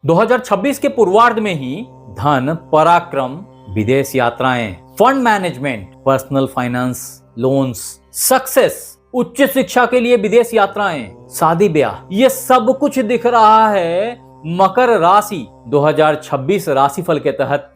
2026 के पूर्वार्ध में ही धन, पराक्रम, विदेश यात्राएं, fund management, personal finance, loans, success, उच्च शिक्षा के लिए विदेश यात्राएं, शादी ब्याह, ये सब कुछ दिख रहा है मकर राशि 2026 राशिफल के तहत।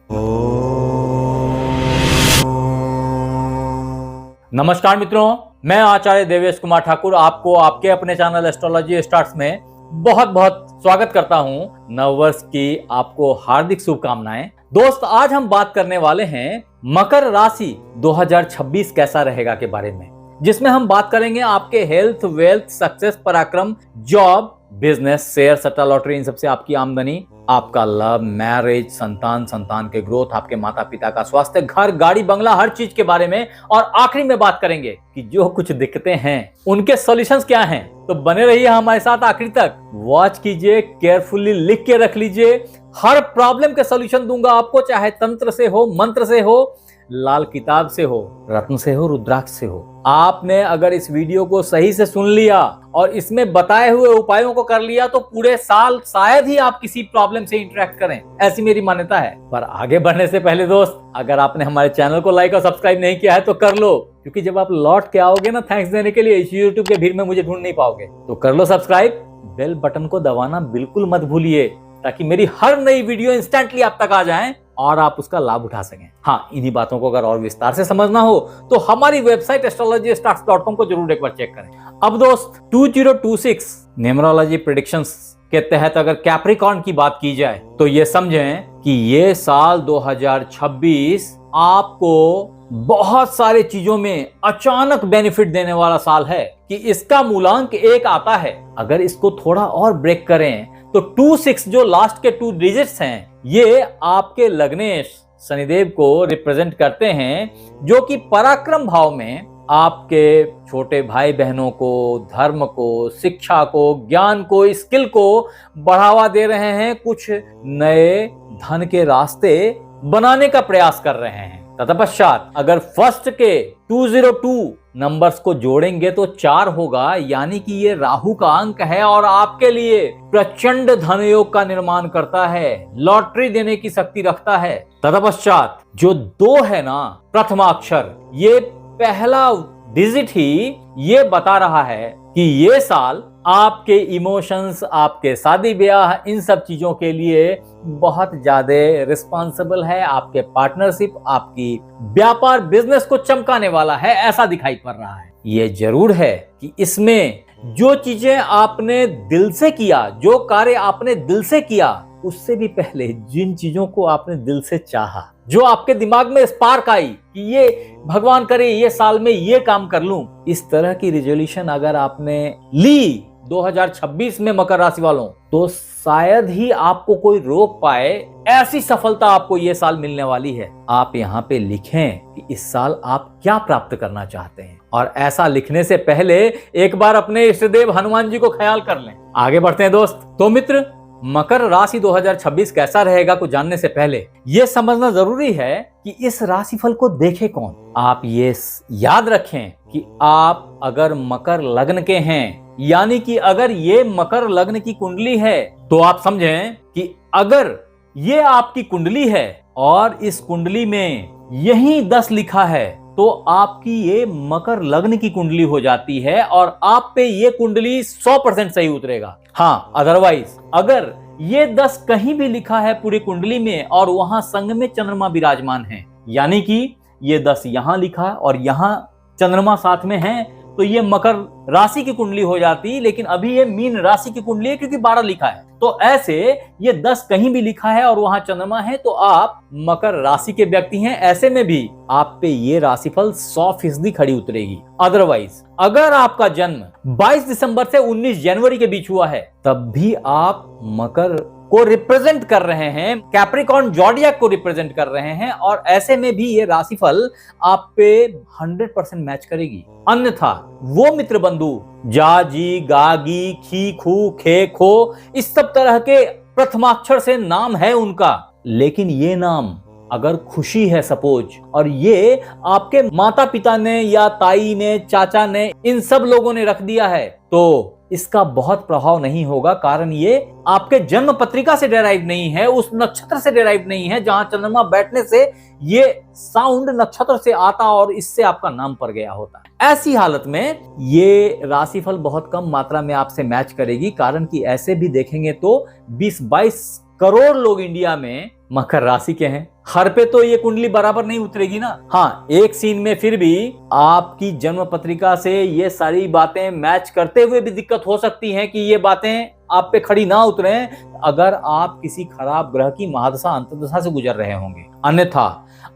नमस्कार मित्रों, मैं आचार्य देवेश कुमार ठाकुर आपको आपके अपने चैनल एस्ट्रोलॉजी स्टार्ट्स में बहुत बहुत स्वागत करता हूं। नववर्ष की आपको हार्दिक शुभकामनाएं। दोस्त, आज हम बात करने वाले हैं मकर राशि 2026 कैसा रहेगा के बारे में, जिसमें हम बात करेंगे आपके हेल्थ, वेल्थ, सक्सेस, पराक्रम, जॉब, बिजनेस, शेयर, सट्टा, लॉटरी, इन सबसे आपकी आमदनी, आपका लव, मैरिज, संतान के ग्रोथ, आपके माता पिता का स्वास्थ्य, घर, गाड़ी, बंगला, हर चीज के बारे में। और आखिरी में बात करेंगे कि जो कुछ दिक्कतें हैं उनके सॉल्यूशंस क्या हैं। तो बने रहिए हमारे साथ आखिर तक, वॉच कीजिए, केयरफुली लिख के रख लीजिए। हर प्रॉब्लम के सॉल्यूशन दूंगा आपको, चाहे तंत्र से हो, मंत्र से हो, लाल किताब से हो, रत्न से हो, रुद्राक्ष से हो। आपने अगर इस वीडियो को सही से सुन लिया और इसमें बताए हुए उपायों को कर लिया तो पूरे साल शायद ही आप किसी प्रॉब्लम से इंटरेक्ट करें, ऐसी मेरी मान्यता है। पर आगे बढ़ने से पहले दोस्त, अगर आपने हमारे चैनल को लाइक और सब्सक्राइब नहीं किया है तो कर लो, क्योंकि जब आप लौट के आओगे ना थैंक्स देने के लिए, इस यूट्यूब के भीड़ में मुझे ढूंढ नहीं पाओगे। तो कर लो सब्सक्राइब, बेल बटन को दबाना बिल्कुल मत भूलिए, ताकि मेरी हर नई वीडियो इंस्टेंटली आप तक आ जाए और आप उसका लाभ उठा सकें। हाँ, इन्हीं बातों को अगर और विस्तार से समझना हो तो हमारी वेबसाइट astrologystarts.com को जरूर एक बार चेक करें। अब दोस्त, 2026 न्यूमरोलॉजी प्रेडिक्शंस के तहत अगर कैप्रिकॉर्न की बात की जाए तो ये समझें कि ये साल 2026 आपको बहुत सारे चीजों में अचानक बेनिफिट देने वाला साल है। कि इसका मूलांक 1 आता है। अगर इसको थोड़ा और ब्रेक करें तो 26 जो लास्ट के 2 डिजिट्स हैं, ये आपके लग्नेश शनिदेव को रिप्रेजेंट करते हैं, जो कि पराक्रम भाव में आपके छोटे भाई बहनों को, धर्म को, शिक्षा को, ज्ञान को, स्किल को बढ़ावा दे रहे हैं, कुछ नए धन के रास्ते बनाने का प्रयास कर रहे हैं। तत्पश्चात अगर फर्स्ट के 202 नंबर्स को जोड़ेंगे तो 4 होगा, यानी कि ये राहु का अंक है और आपके लिए प्रचंड धन योग का निर्माण करता है, लॉटरी देने की शक्ति रखता है। तत्पश्चात जो 2 है ना, प्रथमाक्षर, ये पहला डिजिट ही ये बता रहा है कि ये साल आपके इमोशंस, आपके शादी ब्याह, इन सब चीजों के लिए बहुत ज्यादा रिस्पॉन्सिबल है। आपके पार्टनरशिप, आपकी व्यापार, बिजनेस को चमकाने वाला है, ऐसा दिखाई पड़ रहा है। ये जरूर है कि इसमें जो चीजें आपने दिल से किया, जो कार्य आपने दिल से किया, उससे भी पहले जिन चीजों को आपने दिल से चाहा, जो आपके दिमाग में स्पार्क आई कि ये भगवान करे ये साल में ये काम कर लूं, इस तरह की रिजोल्यूशन अगर आपने ली 2026 में मकर राशि वालों, तो शायद ही आपको कोई रोक पाए। ऐसी सफलता आपको ये साल मिलने वाली है। आप यहाँ पे लिखें कि इस साल आप क्या प्राप्त करना चाहते हैं, और ऐसा लिखने से पहले एक बार अपने इष्टदेव हनुमान जी को ख्याल कर लें। आगे बढ़ते हैं दोस्त। तो मित्र, मकर राशि 2026 कैसा रहेगा को जानने से पहले यह समझना जरूरी है कि इस राशिफल को देखे कौन। आप ये याद रखें कि आप अगर मकर लग्न के हैं, यानी कि अगर ये मकर लग्न की कुंडली है, तो आप समझें कि अगर ये आपकी कुंडली है और इस कुंडली में यही 10 लिखा है, तो आपकी ये मकर लग्न की कुंडली हो जाती है और आप पे ये कुंडली 100% सही उतरेगा। हाँ, अदरवाइज अगर ये 10 कहीं भी लिखा है पूरी कुंडली में और वहां संग में चंद्रमा विराजमान है, यानी कि ये 10 यहां लिखा और यहां चंद्रमा साथ में है, तो ये मकर राशि की कुंडली हो जाती। लेकिन अभी ये मीन राशि की कुंडली है क्योंकि 12 लिखा है। तो ऐसे ये 10 कहीं भी लिखा है और वहां चंद्रमा है, तो आप मकर राशि के व्यक्ति हैं। ऐसे में भी आप पे ये राशिफल 100% खड़ी उतरेगी। अदरवाइज अगर आपका जन्म 22 दिसंबर से 19 जनवरी के बीच हुआ है, तब भी आप मकर को रिप्रेजेंट कर रहे हैं, कैप्रिकॉर्न ज़ोडिएक को रिप्रेजेंट कर रहे हैं, और ऐसे में भी ये राशिफल आप पे 100% मैच करेगी। अन्यथा वो मित्र बंधु जाजी, गागी, खी, खू, खे, खो, इस सब तरह के प्रथमाक्षर से नाम है उनका, लेकिन ये नाम अगर खुशी है सपोज, और ये आपके माता पिता ने या ताई ने, चाचा ने, इन सब लोगों ने रख दिया है, तो इसका बहुत प्रभाव नहीं होगा, कारण ये आपके जन्म पत्रिका से डेराइव नहीं है, उस नक्षत्र से डेराइव नहीं है जहां चंद्रमा बैठने से ये साउंड नक्षत्र से आता और इससे आपका नाम पड़ गया होता है। ऐसी हालत में ये राशिफल बहुत कम मात्रा में आपसे मैच करेगी, कारण कि ऐसे भी देखेंगे तो 20-22 करोड़ लोग इंडिया में मकर राशि के हैं। हर पे तो ये कुंडली बराबर नहीं उतरेगी ना। हाँ, एक सीन में फिर भी आपकी जन्म पत्रिका से ये सारी बातें मैच करते हुए भी दिक्कत हो सकती है कि ये बातें आप पे खड़ी ना उतरे अगर आप किसी खराब ग्रह की महादशा अंतर्दशा से गुजर रहे होंगे। अन्यथा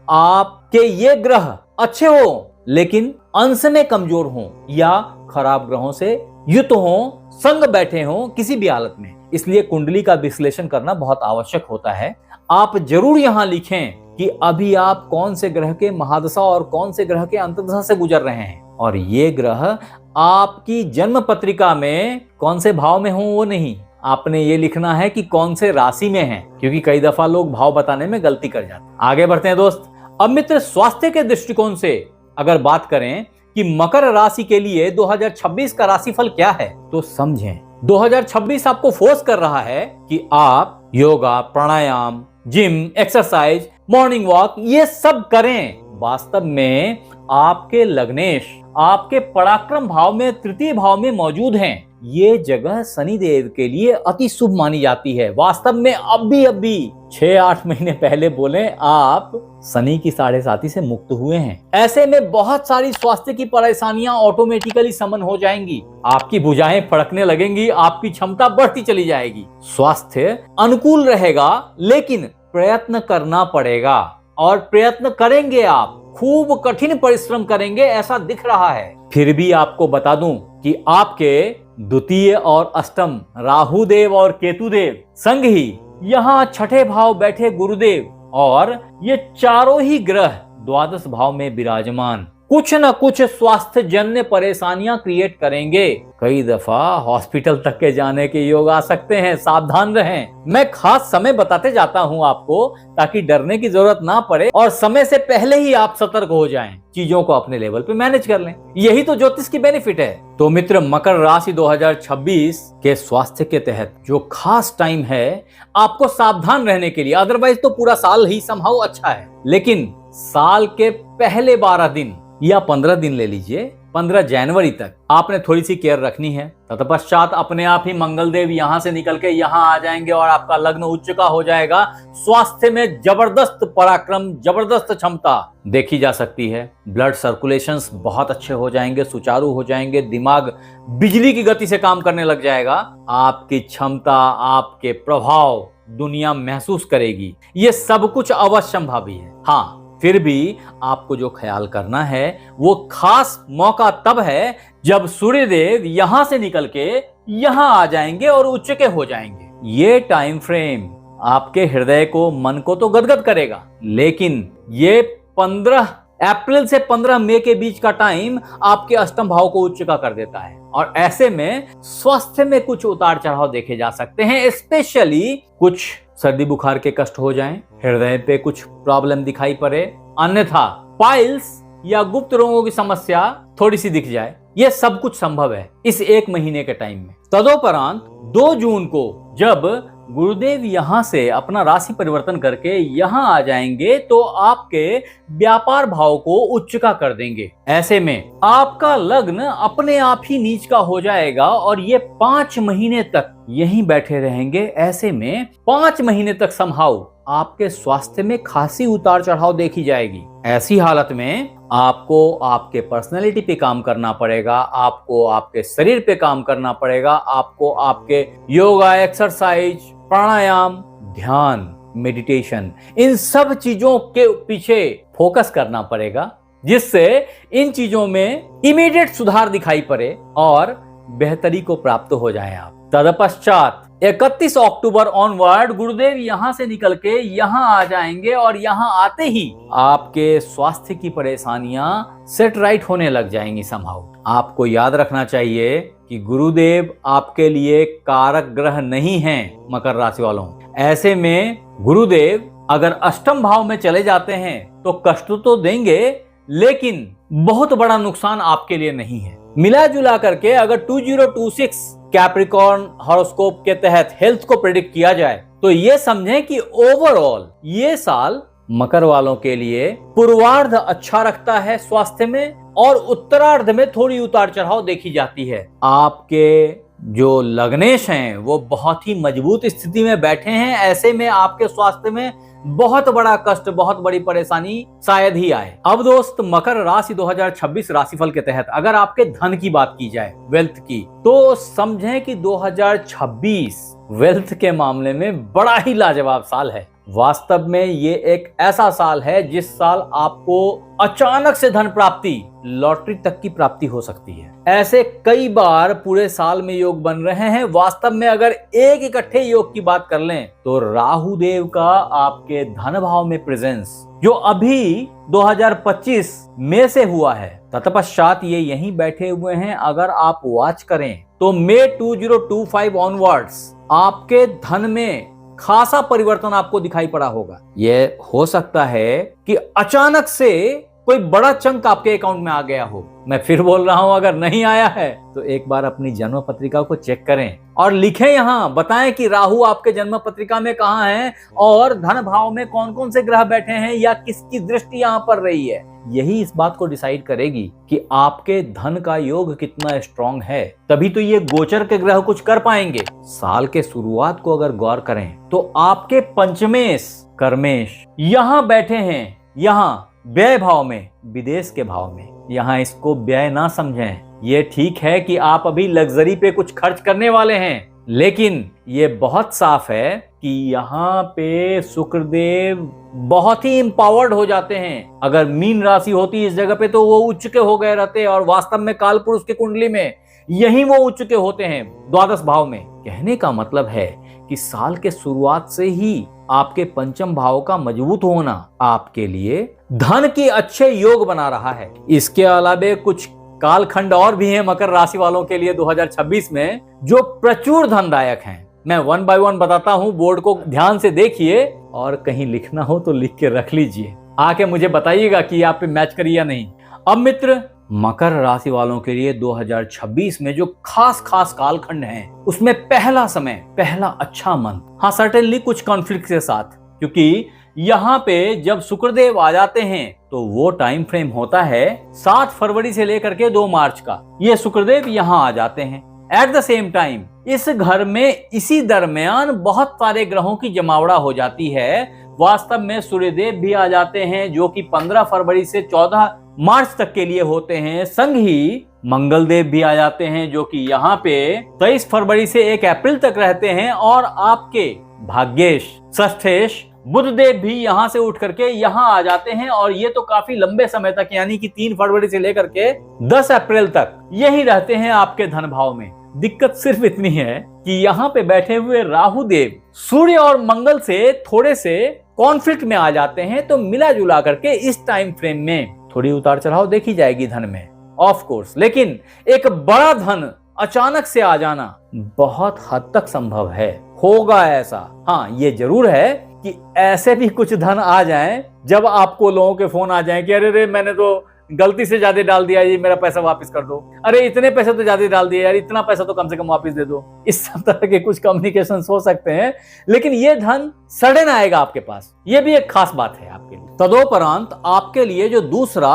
आपके ये ग्रह अच्छे हो लेकिन अंश में कमजोर हो या खराब ग्रहों से युत हो, संग बैठे हो किसी भी हालत में। इसलिए कुंडली का विश्लेषण करना बहुत आवश्यक होता है। आप जरूर यहां लिखें कि अभी आप कौन से ग्रह के महादशा और कौन से ग्रह के अंतर्दशा से गुजर रहे हैं, और ये ग्रह आपकी जन्म पत्रिका में कौन से भाव में हो वो नहीं, आपने ये लिखना है कि कौन से राशि में है, क्योंकि कई दफा लोग भाव बताने में गलती कर जाते हैं। आगे बढ़ते हैं दोस्त। अब मित्र, स्वास्थ्य के दृष्टिकोण से अगर बात करें कि मकर राशि के लिए 2026 का राशिफल क्या है, तो समझें 2026 आपको फोर्स कर रहा है कि आप योगा, प्राणायाम, जिम, एक्सरसाइज, मॉर्निंग वॉक ये सब करें। वास्तव में आपके लग्नेश आपके पराक्रम भाव में तृतीय भाव में मौजूद हैं। ये जगह शनिदेव के लिए अति शुभ मानी जाती है। वास्तव में अभी 6-8 महीने पहले बोले आप शनि की 7.5 से मुक्त हुए हैं। ऐसे में बहुत सारी स्वास्थ्य की परेशानियां ऑटोमेटिकली समन हो जाएंगी, आपकी भुजाएं फड़कने लगेंगी, आपकी क्षमता बढ़ती चली जाएगी, स्वास्थ्य अनुकूल रहेगा। लेकिन प्रयत्न करना पड़ेगा और प्रयत्न करेंगे, आप खूब कठिन परिश्रम करेंगे ऐसा दिख रहा है। फिर भी आपको बता दूं कि आपके द्वितीय और अष्टम राहु देव और केतु देव, संग ही यहाँ छठे भाव बैठे गुरुदेव, और ये चारों ही ग्रह द्वादश भाव में विराजमान कुछ न कुछ स्वास्थ्य जन्य परेशानियां क्रिएट करेंगे। कई दफा हॉस्पिटल तक के जाने के योग आ सकते हैं, सावधान रहें। मैं खास समय बताते जाता हूं आपको ताकि डरने की जरूरत ना पड़े और समय से पहले ही आप सतर्क हो जाएं, चीजों को अपने लेवल पे मैनेज कर लें। यही तो ज्योतिष की बेनिफिट है। तो मित्र, मकर राशि 2026 के स्वास्थ्य के तहत जो खास टाइम है आपको सावधान रहने के लिए, अदरवाइज तो पूरा साल ही संभव अच्छा है, लेकिन साल के पहले 12 दिन या 15 दिन ले लीजिए, 15 जनवरी तक आपने थोड़ी सी केयर रखनी है। तत्पश्चात अपने आप ही मंगल देव यहां से निकल के यहां आ जाएंगे और आपका लग्न उच्च का हो जाएगा। स्वास्थ्य में जबरदस्त पराक्रम, जबरदस्त क्षमता देखी जा सकती है। ब्लड सर्कुलेशंस बहुत अच्छे हो जाएंगे, सुचारू हो जाएंगे, दिमाग बिजली की गति से काम करने लग जाएगा। आपकी क्षमता, आपके प्रभाव दुनिया महसूस करेगी। ये सब कुछ अवश्य संभावी है। हाँ, फिर भी आपको जो ख्याल करना है वो खास मौका तब है जब सूर्यदेव यहां से निकल के यहां आ जाएंगे और उच्च के हो जाएंगे। ये टाइम फ्रेम आपके हृदय को, मन को तो गदगद करेगा, लेकिन ये 15 अप्रैल से 15 मई के बीच का टाइम आपके अष्टम भाव को उच्च का कर देता है, और ऐसे में स्वास्थ्य में कुछ उतार चढ़ाव देखे जा सकते हैं। स्पेशली कुछ सर्दी बुखार के कष्ट हो जाएं, हृदय पे कुछ प्रॉब्लम दिखाई पड़े, अन्यथा पाइल्स या गुप्त रोगों की समस्या थोड़ी सी दिख जाए, ये सब कुछ संभव है इस 1 महीने के टाइम में। तदोपरांत 2 जून को जब गुरुदेव यहां से अपना राशि परिवर्तन करके यहां आ जाएंगे तो आपके व्यापार भाव को उच्च का कर देंगे। ऐसे में आपका लग्न अपने आप ही नीच का हो जाएगा और ये 5 महीने तक यहीं बैठे रहेंगे। ऐसे में 5 महीने तक संभाव आपके स्वास्थ्य में खासी उतार चढ़ाव देखी जाएगी। ऐसी हालत में आपको आपके पर्सनैलिटी पे काम करना पड़ेगा, आपको आपके शरीर पे काम करना पड़ेगा, आपको आपके योगा, एक्सरसाइज, प्राणायाम, ध्यान, मेडिटेशन, इन सब चीजों के पीछे फोकस करना पड़ेगा, जिससे इन चीजों में इमीडिएट सुधार दिखाई पड़े और बेहतरी को प्राप्त हो जाए आप। तदपश्चात 31 अक्टूबर ऑनवर्ड गुरुदेव यहां से निकल के यहां आ जाएंगे और यहां आते ही आपके स्वास्थ्य की परेशानियां सेट राइट होने लग जाएंगी संभव। आपको याद रखना चाहिए कि गुरुदेव आपके लिए कारक ग्रह नहीं हैं मकर राशि वालों। ऐसे में गुरुदेव अगर अष्टम भाव में चले जाते हैं तो कष्ट तो देंगे, लेकिन बहुत बड़ा नुकसान आपके लिए नहीं है। मिला जुला करके अगर 2026 कैप्रिकॉर्न हॉरोस्कोप के तहत हेल्थ को प्रेडिक्ट किया जाए तो ये समझें कि ओवरऑल ये साल मकर वालों के लिए पूर्वार्ध अच्छा रखता है स्वास्थ्य में, और उत्तरार्ध में थोड़ी उतार चढ़ाव देखी जाती है। आपके जो लग्नेश हैं वो बहुत ही मजबूत स्थिति में बैठे हैं, ऐसे में आपके स्वास्थ्य में बहुत बड़ा कष्ट, बहुत बड़ी परेशानी शायद ही आए। अब दोस्त, मकर राशि 2026 राशिफल के तहत अगर आपके धन की बात की जाए, वेल्थ की, तो समझें कि 2026 वेल्थ के मामले में बड़ा ही लाजवाब साल है। वास्तव में ये एक ऐसा साल है जिस साल आपको अचानक से धन प्राप्ति, लॉटरी तक की प्राप्ति हो सकती है। ऐसे कई बार पूरे साल में योग बन रहे हैं। वास्तव में अगर एक इकट्ठे योग की बात कर लें तो राहु देव का आपके धन भाव में प्रेजेंस जो अभी 2025 में से हुआ है, तत्पश्चात ये यहीं बैठे हुए हैं। अगर आप वॉच करें तो मई 2025 ऑनवर्ड्स आपके धन में खासा परिवर्तन आपको दिखाई पड़ा होगा। यह हो सकता है कि अचानक से कोई बड़ा चंक आपके अकाउंट में आ गया हो। मैं फिर बोल रहा हूं, अगर नहीं आया है तो एक बार अपनी जन्म पत्रिका को चेक करें और लिखें, यहां बताएं कि राहु आपके जन्म पत्रिका में कहां है और धन भाव में कौन कौन से ग्रह बैठे हैं या किसकी दृष्टि यहां पर रही है। यही इस बात को डिसाइड करेगी कि आपके धन का योग कितना स्ट्रांग है। तभी तो ये गोचर के ग्रह कुछ कर पाएंगे। साल के शुरुआत को अगर गौर करें तो आपके पंचमेश कर्मेश यहां बैठे हैं, यहां व्यय भाव में, विदेश के भाव में। यहां इसको व्यय ना समझें। ये ठीक है कि आप अभी लग्जरी पे कुछ खर्च करने वाले हैं, लेकिन ये बहुत साफ है कि यहाँ पे शुक्रदेव बहुत ही इंपावर्ड हो जाते हैं। अगर मीन राशि होती इस जगह पे तो वो उच्च के हो गए रहते, और वास्तव में काल पुरुष की कुंडली में यही वो उच्च के होते हैं, द्वादश भाव में। कहने का मतलब है कि साल के शुरुआत से ही आपके पंचम भाव का मजबूत होना आपके लिए धन की अच्छे योग बना रहा है। इसके अलावा कुछ कालखंड और भी हैं मकर राशि वालों के लिए 2026 में जो प्रचुर धनदायक हैं। मैं वन बाय वन बताता हूं, बोर्ड को ध्यान से देखिए और कहीं लिखना हो तो लिख के रख लीजिए। आके मुझे बताइएगा कि आप पे मैच करिए या नहीं। अब मित्र, मकर राशि वालों के लिए 2026 में जो खास कालखंड हैं उसमें पहला समय, पहला अच्छा मंथ, हाँ सर्टेनली कुछ कॉन्फ्लिक्ट के साथ, क्योंकि यहाँ पे जब शुक्रदेव आ जाते हैं तो वो टाइम फ्रेम होता है 7 फरवरी से लेकर के 2 मार्च का। ये शुक्रदेव यहाँ आ जाते हैं। एट द सेम टाइम इस घर में इसी दरमियान बहुत सारे ग्रहों की जमावड़ा हो जाती है। वास्तव में सूर्यदेव भी आ जाते हैं जो कि 15 फरवरी से 14 मार्च तक के लिए होते हैं। संग ही मंगल देव भी आ जाते हैं जो कि यहाँ पे 23 फरवरी से 1 अप्रैल तक रहते हैं। और आपके भाग्येश, षष्ठेश बुध देव भी यहाँ से उठ करके यहाँ आ जाते हैं, और ये तो काफी लंबे समय तक, यानी कि 3 फरवरी से लेकर के 10 अप्रैल तक यही रहते हैं आपके धन भाव में। दिक्कत सिर्फ इतनी है कि यहाँ पे बैठे हुए राहु देव सूर्य और मंगल से थोड़े से कॉन्फ्लिक्ट में आ जाते हैं। तो मिला जुला करके इस टाइम फ्रेम में थोड़ी उतार चढ़ाव देखी जाएगी धन में, ऑफ कोर्स, लेकिन एक बड़ा धन अचानक से आ जाना बहुत हद तक संभव है, होगा ऐसा। हाँ, ये जरूर है कि ऐसे भी कुछ धन आ जाएं जब आपको लोगों के फोन आ जाएं कि अरे रे मैंने तो गलती से ज्यादा डाल दिया, ये मेरा पैसा वापस कर दो, अरे इतने पैसे तो ज्यादा डाल दिए यार, इतना पैसा तो कम से कम वापस दे दो। इस तरह के कुछ कम्युनिकेशन हो सकते हैं, लेकिन ये धन सडन आएगा आपके पास। ये भी एक खास बात है आपके लिए। तदोपरांत आपके लिए जो दूसरा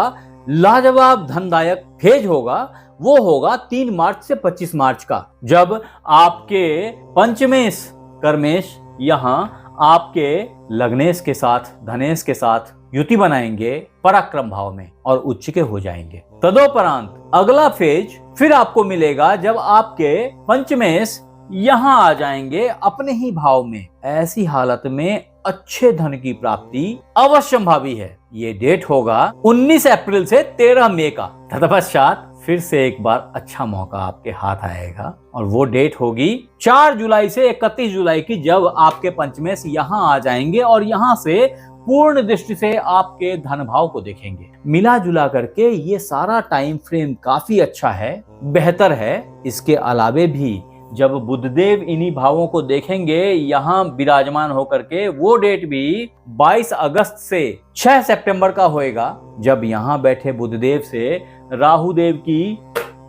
लाजवाब धनदायक फेज होगा वो होगा 3 मार्च से 25 मार्च का, जब आपके पंचमेश कर्मेश यहाँ आपके लग्नेश के साथ, धनेश के साथ युति बनाएंगे पराक्रम भाव में और उच्च के हो जाएंगे। तदोपरांत अगला फेज फिर आपको मिलेगा जब आपके पंचमेश यहाँ आ जाएंगे अपने ही भाव में। ऐसी हालत में अच्छे धन की प्राप्ति अवश्यंभावी है। ये डेट होगा 19 अप्रैल से 13 मई का। तत्पश्चात फिर से एक बार अच्छा मौका आपके हाथ आएगा, और वो डेट होगी 4 जुलाई से 31 जुलाई की, जब आपके पंचमेश यहाँ आ जाएंगे और यहाँ से पूर्ण दृष्टि से आपके धन भाव को देखेंगे। मिला जुला करके ये सारा टाइम फ्रेम काफी अच्छा है, बेहतर है। इसके अलावे भी जब बुधदेव इन्हीं भावों को देखेंगे यहाँ विराजमान होकर के, वो डेट भी 22 अगस्त से 6 सितंबर का होएगा, जब यहाँ बैठे बुधदेव से राहु देव की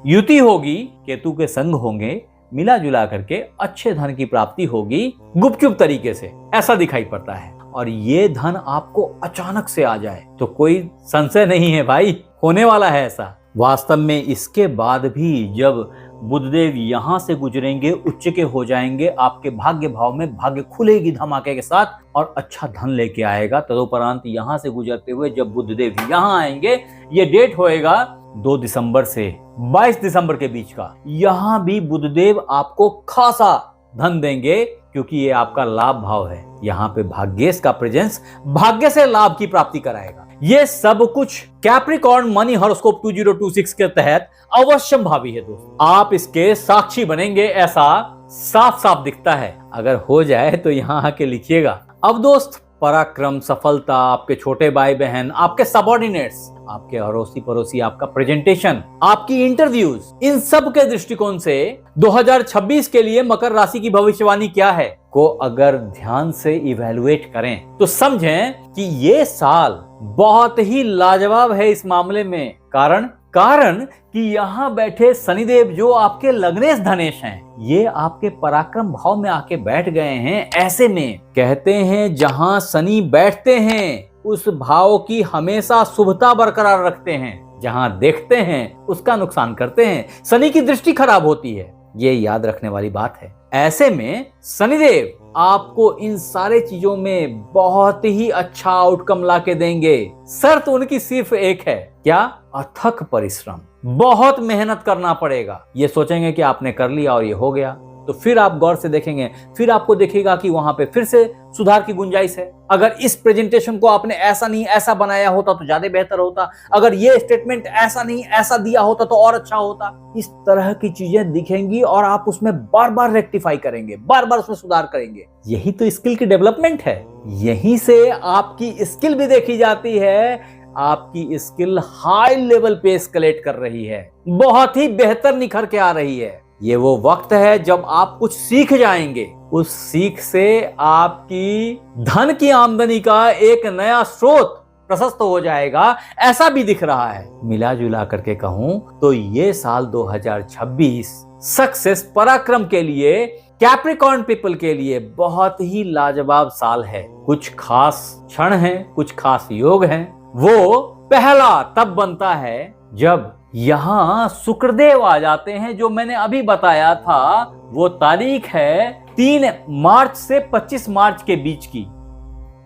युति होगी, केतु के संग होंगे, मिला जुला करके अच्छे धन की प्राप्ति होगी गुपचुप तरीके से, ऐसा दिखाई पड़ता है। और ये धन आपको अचानक से आ जाए तो कोई संशय नहीं है भाई, होने वाला है ऐसा। वास्तव में इसके बाद भी जब बुधदेव यहां से गुजरेंगे, उच्च के हो जाएंगे, आपके भाग्य भाव में भाग्य खुलेगी धमाके के साथ और अच्छा धन लेके आएगा। तदुपरांत यहां से गुजरते हुए जब बुधदेव यहां आएंगे, ये डेट होएगा 2 दिसंबर से 22 दिसंबर के बीच का, यहां भी बुधदेव आपको खासा धन देंगे क्योंकि ये आपका लाभ भाव है। यहाँ पे भाग्येश का प्रेजेंस भाग्य से लाभ की प्राप्ति कराएगा। ये सब कुछ कैप्रिकॉर्न मनी हॉरोस्कोप 2026 के तहत अवश्य भावी है दोस्त, आप इसके साक्षी बनेंगे, ऐसा साफ साफ दिखता है। अगर हो जाए तो यहाँ आके लिखिएगा। अब दोस्त, पराक्रम, सफलता, आपके छोटे भाई बहन, आपके सबऑर्डिनेट्स, आपके अड़ोसी पड़ोसी, आपका प्रेजेंटेशन, आपकी इंटरव्यूज, इन सब के दृष्टिकोण से 2026 के लिए मकर राशि की भविष्यवाणी क्या है को अगर ध्यान से इवैल्यूएट करें तो समझें कि ये साल बहुत ही लाजवाब है इस मामले में। कारण कि यहाँ बैठे शनिदेव जो आपके लग्नेश धनेश हैं, ये आपके पराक्रम भाव में आके बैठ गए हैं। ऐसे में कहते हैं जहां शनि बैठते हैं उस भाव की हमेशा शुभता बरकरार रखते हैं, जहां देखते हैं उसका नुकसान करते हैं, शनि की दृष्टि खराब होती है, ये याद रखने वाली बात है। ऐसे में शनिदेव आपको इन सारे चीजों में बहुत ही अच्छा आउटकम ला के देंगे। शर्त उनकी सिर्फ एक है, क्या? अथक परिश्रम, बहुत मेहनत करना पड़ेगा। ये सोचेंगे कि आपने कर लिया और ये हो गया, तो फिर आप गौर से देखेंगे, फिर आपको दिखेगा कि वहां पे फिर से सुधार की गुंजाइश है। अगर इस प्रेजेंटेशन को आपने ऐसा नहीं ऐसा बनाया होता तो ज्यादा बेहतर होता, अगर ये स्टेटमेंट ऐसा नहीं ऐसा दिया होता तो और अच्छा होता। इस तरह की चीजें दिखेंगी और आप उसमें बार बार रेक्टिफाई करेंगे, बार बार उसमें सुधार करेंगे। यही तो स्किल की डेवलपमेंट है। यहीं से आपकी स्किल भी देखी जाती है, आपकी स्किल हाई लेवल पे एस्केलेट कर रही है, बहुत ही बेहतर निखर के आ रही है। ये वो वक्त है जब आप कुछ सीख जाएंगे, उस सीख से आपकी धन की आमदनी का एक नया स्रोत प्रशस्त हो जाएगा, ऐसा भी दिख रहा है। मिला जुला करके कहूं तो ये साल 2026 सक्सेस, पराक्रम के लिए, कैप्रिकॉर्न पीपल के लिए बहुत ही लाजवाब साल है। कुछ खास क्षण हैं, कुछ खास योग हैं। वो पहला तब बनता है जब यहाँ शुक्रदेव आ जाते हैं, जो मैंने अभी बताया था। वो तारीख है 3 मार्च से 25 मार्च के बीच की,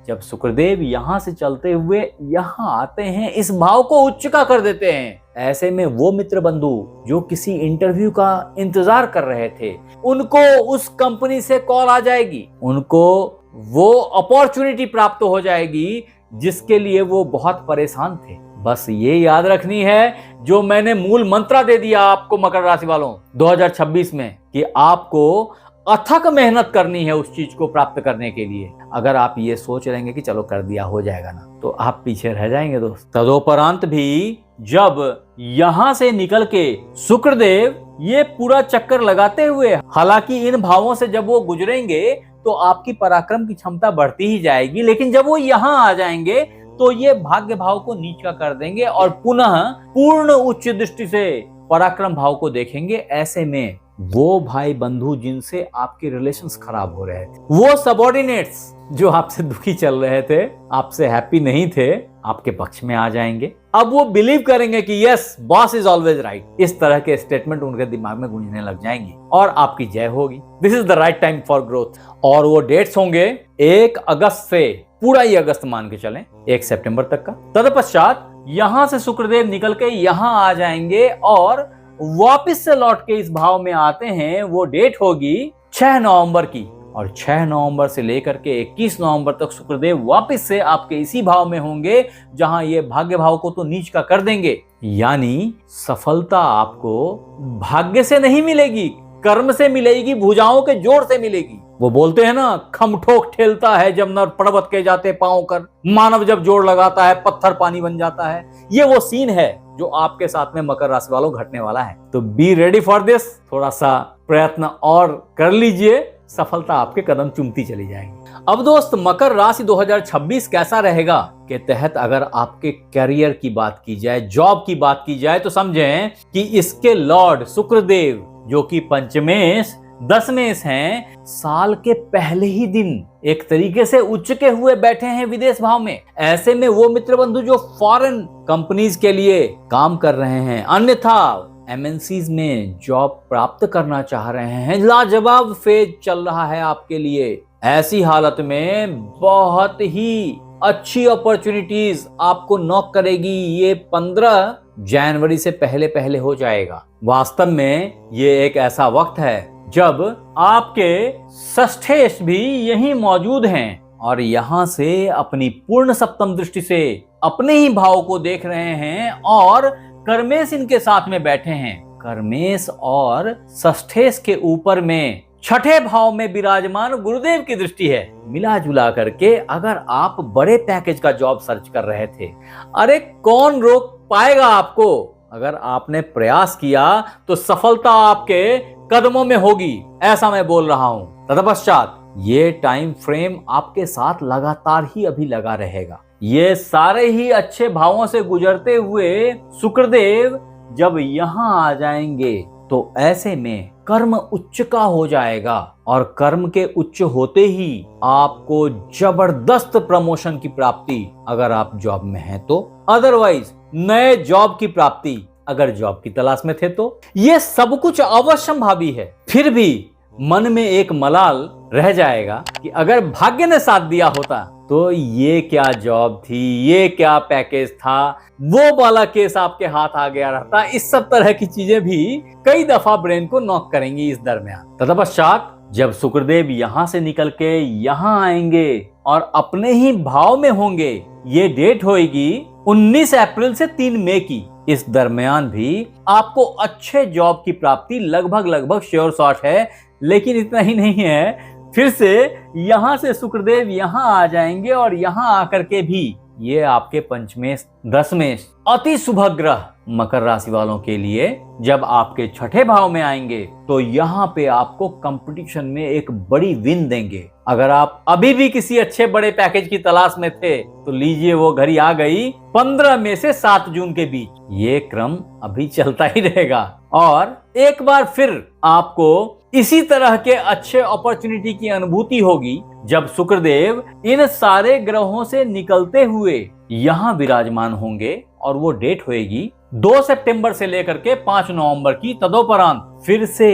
जब शुक्रदेव यहां से चलते हुए यहां आते हैं, इस भाव को उच्च का कर देते हैं। ऐसे में वो मित्र बंधु जो किसी इंटरव्यू का इंतजार कर रहे थे, उनको उस कंपनी से कॉल आ जाएगी, उनको वो अपॉर्चुनिटी प्राप्त हो जाएगी जिसके लिए वो बहुत परेशान थे। बस ये याद रखनी है जो मैंने मूल मंत्र दे दिया आपको मकर राशि वालों 2026 में, कि आपको अथक मेहनत करनी है उस चीज को प्राप्त करने के लिए। अगर आप ये सोच रहेंगे कि चलो कर दिया हो जाएगा ना, तो आप पीछे रह जाएंगे दोस्त। तदोपरांत भी जब यहां से निकल के शुक्रदेव ये पूरा चक्कर लगाते हुए, हालांकि इन भावों से जब वो गुजरेंगे तो आपकी पराक्रम की क्षमता बढ़ती ही जाएगी, लेकिन जब वो यहां आ जाएंगे तो ये भाग्य भाव को नीच का कर देंगे और पुनः पूर्ण उच्च दृष्टि से पराक्रम भाव को देखेंगे। ऐसे में वो भाई बंधु जिनसे आपके रिलेशंस खराब हो रहे थे, वो सबऑर्डिनेट्स जो आपसे दुखी चल रहे थे, आपसे हैप्पी नहीं थे, आपके पक्ष में आ जाएंगे। अब वो बिलीव करेंगे कि yes, boss is always right. इस तरह के स्टेटमेंट उनके दिमाग में गूंजने लग जाएंगी और आपकी जय होगी। This is the right time for growth. और वो डेट्स होंगे 1 अगस्त से, पूरा ही अगस्त मान के चलें, 1 सितंबर तक का। तत्पश्चात यहां से शुक्रदेव निकल के यहां आ जाएंगे और वापस से लौट के इस भाव में आते हैं। वो डेट होगी 6 नवंबर की, और 6 नवंबर से लेकर के 21 नवंबर तक शुक्रदेव वापस से आपके इसी भाव में होंगे, जहां ये भाग्य भाव को तो नीच का कर देंगे। यानी सफलता आपको भाग्य से नहीं मिलेगी, कर्म से मिलेगी, भुजाओं के जोर से मिलेगी। वो बोलते हैं ना, खमठोक ठेलता है जब नर पर्वत के जाते पांव कर, मानव जब जोड़ लगाता है पत्थर पानी बन जाता है। ये वो सीन है जो आपके साथ में मकर राशि वालों घटने वाला है। तो बी रेडी फॉर दिस। थोड़ा सा प्रयत्न और कर लीजिए, सफलता आपके कदम चूमती चली जाएगी। अब दोस्त, मकर राशि 2026 कैसा रहेगा के तहत अगर आपके करियर की बात की जाए, जॉब की बात की जाए, तो समझें कि इसके लॉर्ड शुक्रदेव जो कि पंचमेश दशमेश हैं, साल के पहले ही दिन एक तरीके से उच्चके हुए बैठे हैं विदेश भाव में। ऐसे में वो मित्र बंधु जो फॉरेन कंपनीज के लिए काम कर रहे हैं, अन्यथा एमएनसीज में जॉब प्राप्त करना चाह रहे हैं, लाजवाब फेज चल रहा है आपके लिए। ऐसी हालत में बहुत ही अच्छी अपॉर्चुनिटीज आपको नॉक करेगी। ये 15 जनवरी से पहले पहले हो जाएगा। वास्तव में ये एक ऐसा वक्त है जब आपके षष्ठेश भी यहीं मौजूद हैं और यहां से अपनी पूर्ण सप्तम दृष्टि से अपने ही भाव को देख रहे हैं और कर्मेश इनके साथ में बैठे हैं। कर्मेश और षष्ठेश के ऊपर में छठे भाव में विराजमान गुरुदेव की दृष्टि है। मिला जुला करके अगर आप बड़े पैकेज का जॉब सर्च कर रहे थे, अरे कौन रोक पाएगा आपको? अगर आपने प्रयास किया तो सफलता आपके कदमों में होगी, ऐसा मैं बोल रहा हूं। तत्पश्चात ये टाइम फ्रेम आपके साथ लगातार ही अभी लगा रहेगा। ये सारे ही अच्छे भावों से गुजरते हुए शुक्रदेव जब यहाँ आ जाएंगे तो ऐसे में कर्म उच्च का हो जाएगा और कर्म के उच्च होते ही आपको जबरदस्त प्रमोशन की प्राप्ति अगर आप जॉब में हैं तो, अदरवाइज नए जॉब की प्राप्ति अगर जॉब की तलाश में थे तो। ये सब कुछ अवश्यंभावी है। फिर भी मन में एक मलाल रह जाएगा कि अगर भाग्य ने साथ दिया होता तो ये क्या जॉब थी, ये क्या पैकेज था, वो वाला केस आपके हाथ आ गया रहता। इस सब तरह की चीजें भी कई दफा ब्रेन को नॉक करेंगी इस दरमियान। तत्पश्चात जब शुक्रदेव यहां से निकल के यहां आएंगे और अपने ही भाव में होंगे, ये डेट होगी 19 अप्रैल से 3 मई की। इस दरमियान भी आपको अच्छे जॉब की प्राप्ति लगभग श्योर शॉट है। लेकिन इतना ही नहीं है, फिर से यहां से शुक्रदेव यहां आ जाएंगे और यहां आकर के भी ये आपके पंचमेश दशमेश अति शुभ ग्रह मकर राशि वालों के लिए जब आपके छठे भाव में आएंगे तो यहाँ पे आपको कंपटीशन में एक बड़ी विन देंगे। अगर आप अभी भी किसी अच्छे बड़े पैकेज की तलाश में थे तो लीजिए, वो घड़ी आ गई 15 मई से 7 जून के बीच। ये क्रम अभी चलता ही रहेगा और एक बार फिर आपको इसी तरह के अच्छे अपॉर्चुनिटी की अनुभूति होगी जब शुक्रदेव इन सारे ग्रहों से निकलते हुए यहाँ विराजमान होंगे और वो डेट होगी 2 सितंबर से लेकर के 5 नवंबर की। तदोपरांत फिर से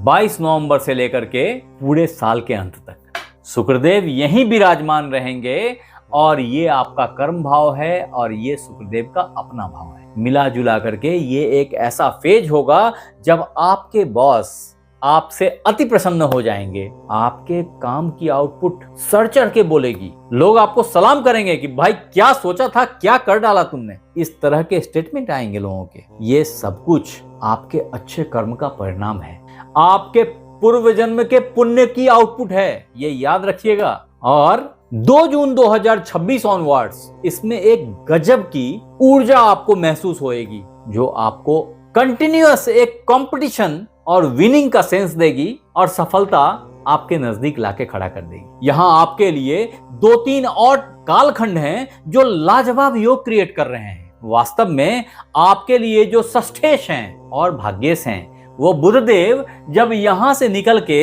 22 नवंबर से लेकर के पूरे साल के अंत तक शुक्रदेव यहीं विराजमान रहेंगे और ये आपका कर्म भाव है और ये शुक्रदेव का अपना भाव है। मिला जुला करके ये एक ऐसा फेज होगा जब आपके बॉस आपसे अति प्रसन्न हो जाएंगे। आपके काम की आउटपुट सर चढ़ के बोलेगी। लोग आपको सलाम करेंगे कि भाई क्या सोचा था, क्या कर डाला तुमने। इस तरह के स्टेटमेंट आएंगे लोगों के। ये सब कुछ आपके अच्छे कर्म का परिणाम है, आपके पूर्व जन्म के पुण्य की आउटपुट है, ये याद रखिएगा। और 2 जून 2026 ऑनवर्ड्स इसमें एक गजब की ऊर्जा आपको महसूस होएगी जो आपको कंटिन्यूअस एक कंपटीशन और विनिंग का सेंस देगी और सफलता आपके नजदीक लाके खड़ा कर देगी। यहाँ आपके लिए 2-3 और कालखंड हैं जो लाजवाब योग क्रिएट कर रहे हैं। वास्तव में आपके लिए जो षष्ठेश हैं और भाग्येश हैं, वो बुधदेव जब यहाँ से निकल के